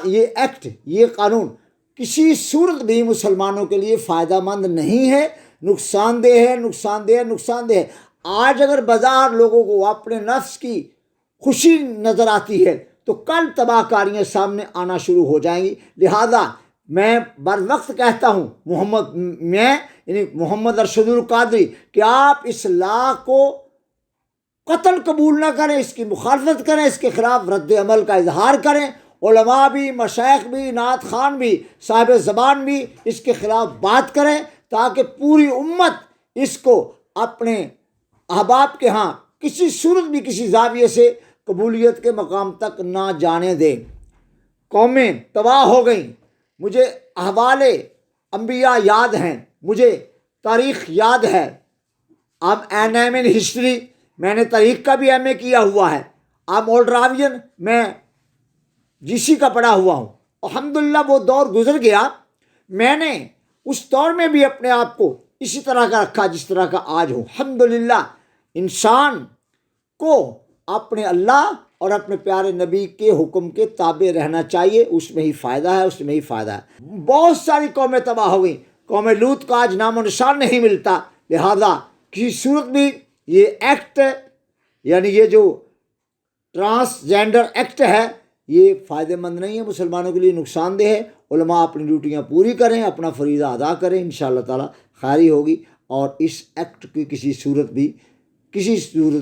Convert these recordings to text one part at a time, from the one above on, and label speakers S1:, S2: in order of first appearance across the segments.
S1: ये एक्ट, ये कानून किसी सूरत भी मुसलमानों के लिए फ़ायदामंद नहीं है, नुकसानदेह है, नुकसानदेह है, नुकसानदेह है। आज अगर बाजार लोगों को अपने नफ्स की खुशी नज़र आती है तो कल तबाहकारियाँ सामने आना शुरू हो जाएंगी। लिहाजा मैं बर वक्त कहता हूँ मोहम्मद अरशदुल कादरी कि आप इस लॉ को कतल कबूल ना करें, इसकी मुखालफत करें, इसके खिलाफ रद्द अमल का इजहार करें। उलमा भी, मशाइख भी, नात खान भी, साहिब ज़बान भी इसके खिलाफ बात करें ताकि पूरी उम्मत इसको अपने अहबाब के यहाँ किसी सूरत भी किसी जाविये से कबूलियत के मकाम तक ना जाने दें। कौमें तबाह हो गई। मुझे अहवाले अंबिया याद हैं, मुझे तारीख़ याद है। अब एम इन हिस्ट्री, मैंने तारीख़ का भी एम किया हुआ है। अब मोल्ड्रावियन मैं जीसी का पढ़ा हुआ हूँ। अल्हम्दुलिल्लाह वो दौर गुजर गया। मैंने उस दौर में भी अपने आप को इसी तरह का रखा जिस तरह का आज हूँ। अल्हम्दुलिल्लाह इंसान को अपने अल्लाह और अपने प्यारे नबी के हुक्म के ताबे रहना चाहिए, उसमें ही फ़ायदा है, उसमें ही फ़ायदा है। बहुत सारी कौमें तबाह हो गई। कौम लूत का आज नामो निशान नहीं मिलता। लिहाजा किसी सूरत भी ये एक्ट, यानी ये जो ट्रांसजेंडर एक्ट है, ये फ़ायदेमंद नहीं है, मुसलमानों के लिए नुकसानदेह है। उलमा अपनी ड्यूटियाँ पूरी करें, अपना फ़रीज़ा अदा करें, इंशाअल्लाह ताला खैरी होगी। और इस एक्ट की किसी सूरत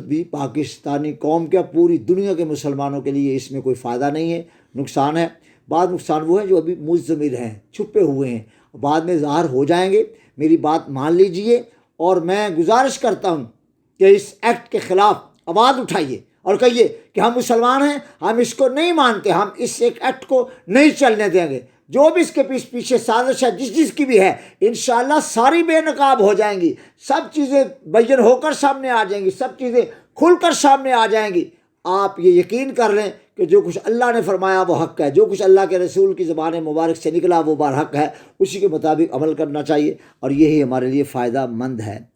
S1: भी पाकिस्तानी कौम क्या पूरी दुनिया के मुसलमानों के लिए इसमें कोई फ़ायदा नहीं है, नुकसान है। बाद नुकसान वो हैं जो अभी मुज़मिर हैं, छुपे हुए हैं, बाद में ज़ाहिर हो जाएंगे। मेरी बात मान लीजिए और मैं गुजारिश करता हूँ कि इस एक्ट के ख़िलाफ़ आवाज़ उठाइए और कहिए कि हम मुसलमान हैं, हम इसको नहीं मानते, हम इस एक एक्ट को नहीं चलने देंगे। जो भी इसके पीछे साजिश है जिसकी भी है, इंशाअल्लाह सारी बेनकाब हो जाएंगी, सब चीज़ें बैन होकर सामने आ जाएंगी, सब चीज़ें खुलकर सामने आ जाएंगी। आप ये यकीन कर लें कि जो कुछ अल्लाह ने फरमाया वो हक़ है, जो कुछ अल्लाह के रसूल की ज़बान मुबारक से निकला वो बार हक़ है, उसी के मुताबिक अमल करना चाहिए और यही हमारे लिए फ़ायदा मंद है।